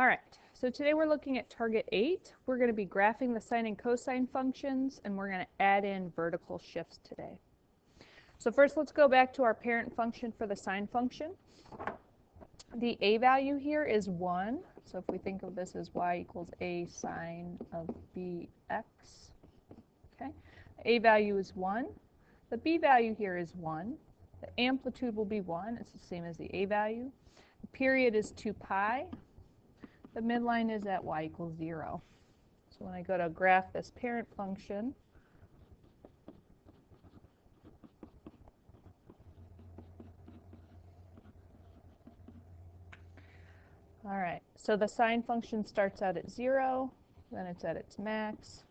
All right, so today we're looking at target 8. We're going to be graphing the sine and cosine functions, and we're going to add in vertical shifts today. So first, let's go back to our parent function for the sine function. The a value here is 1. So if we think of this as y equals a sine of bx, okay? A value is 1. The b value here is 1. The amplitude will be 1. It's the same as the a value. The period is 2 pi. The midline is at y equals 0. So when I go to graph this parent function, all right, so the sine function starts out at 0, then it's at its max,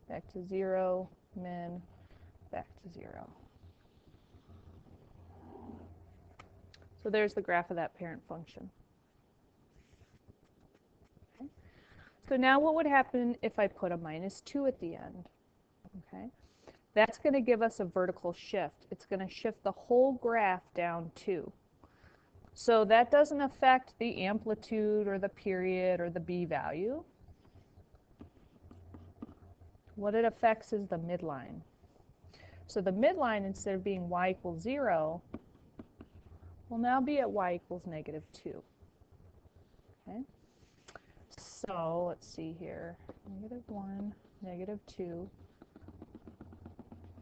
back to 0, min, back to 0. So there's the graph of that parent function. Okay. So now what would happen if I put a -2 at the end? Okay. That's going to give us a vertical shift. It's going to shift the whole graph down 2. So that doesn't affect the amplitude or the period or the b value. What it affects is the midline. So the midline, instead of being y equals 0, will now be at y equals -2. Okay? So let's see here, -1, -2.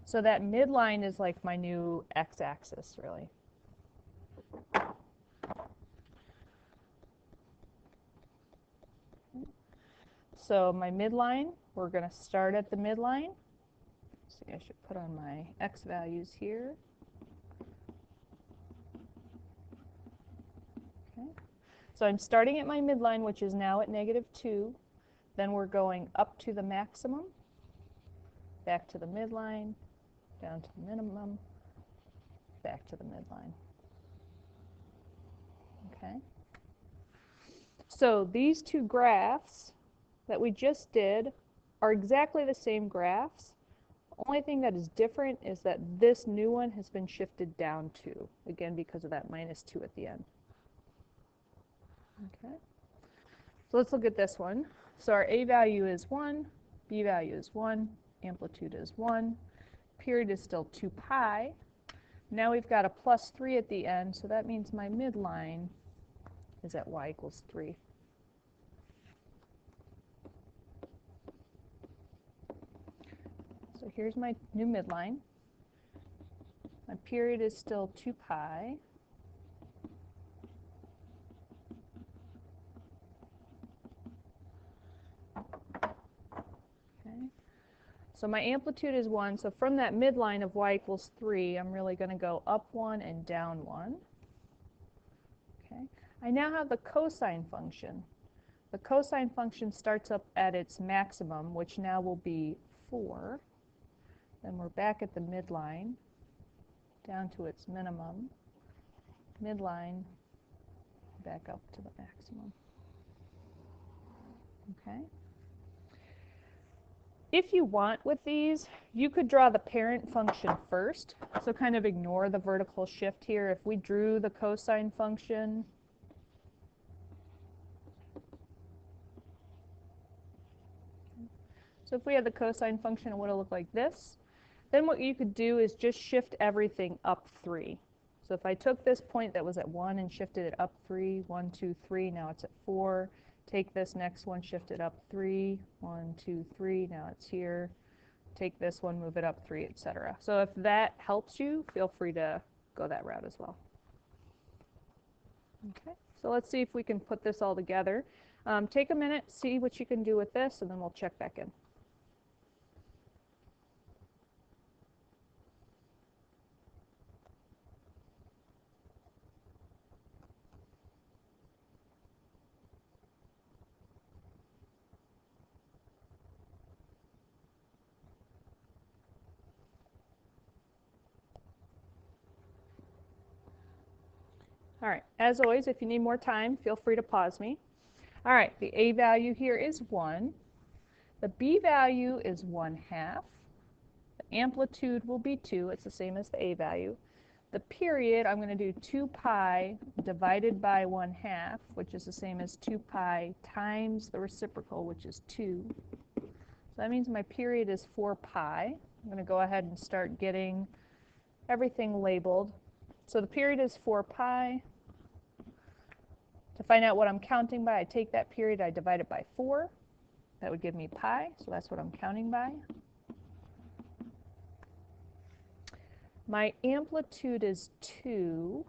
So that midline is like my new x-axis, really. So my midline, we're going to start at the midline. See, I should put on my x values here. Okay. So I'm starting at my midline, which is now at -2. Then we're going up to the maximum, back to the midline, down to the minimum, back to the midline. Okay. So these two graphs that we just did are exactly the same graphs. The only thing that is different is that this new one has been shifted down 2, again because of that -2 at the end. Okay. So let's look at this one. So our a value is 1, b value is 1, amplitude is 1, period is still 2 pi. Now we've got a +3 at the end, so that means my midline is at y equals 3. So here's my new midline. My period is still 2 pi. Okay. So my amplitude is 1. So from that midline of y equals 3, I'm really going to go up 1 and down 1. Okay. I now have the cosine function. The cosine function starts up at its maximum, which now will be 4. Then we're back at the midline, down to its minimum, midline, back up to the maximum. Okay. If you want with these, you could draw the parent function first, so kind of ignore the vertical shift here. If we drew the cosine function, so if we had the cosine function, it would have looked like this. Then what you could do is just shift everything up 3. So if I took this point that was at 1 and shifted it up 3, 1, 2, 3, now it's at 4. Take this next one, shift it up 3, 1, 2, 3, now it's here. Take this one, move it up 3, etc. So if that helps you, feel free to go that route as well. Okay, so let's see if we can put this all together. Take a minute, see what you can do with this, and then we'll check back in. All right, as always, if you need more time, feel free to pause me. All right, the a value here is 1. The b value is 1/2. The amplitude will be 2. It's the same as the a value. The period, I'm going to do 2 pi divided by 1/2, which is the same as 2 pi times the reciprocal, which is 2. So that means my period is 4 pi. I'm going to go ahead and start getting everything labeled. So the period is 4 pi. To find out what I'm counting by, I take that period, I divide it by 4. That would give me pi, so that's what I'm counting by. My amplitude is 2.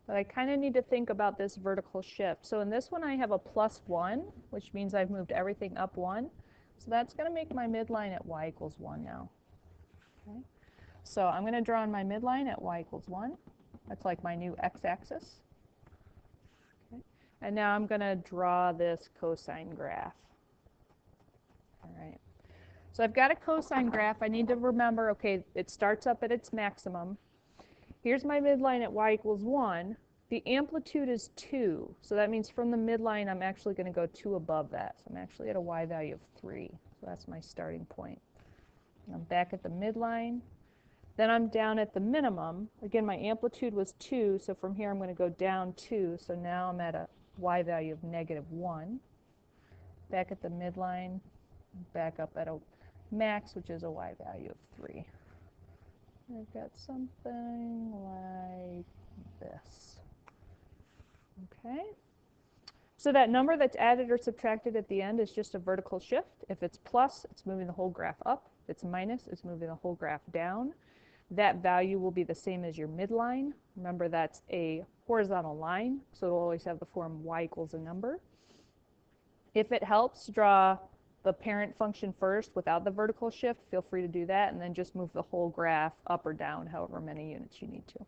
But I kind of need to think about this vertical shift. So in this one I have a +1, which means I've moved everything up 1. So that's going to make my midline at y equals 1 now. Okay. So I'm going to draw on my midline at y equals 1. That's like my new x-axis. Okay. And now I'm going to draw this cosine graph. All right. So I've got a cosine graph. I need to remember, okay, it starts up at its maximum. Here's my midline at y equals 1. The amplitude is 2. So that means from the midline, I'm actually going to go 2 above that. So I'm actually at a y value of 3. So that's my starting point. And I'm back at the midline. Then I'm down at the minimum. Again, my amplitude was 2. So from here, I'm going to go down 2. So now I'm at a y value of -1. Back at the midline. Back up at a max, which is a y value of 3. I've got something like this. Okay. So that number that's added or subtracted at the end is just a vertical shift. If it's plus, it's moving the whole graph up. If it's minus, it's moving the whole graph down. That value will be the same as your midline. Remember, that's a horizontal line, so it'll always have the form y equals a number. If it helps, draw the parent function first without the vertical shift. Feel free to do that, and then just move the whole graph up or down however many units you need to.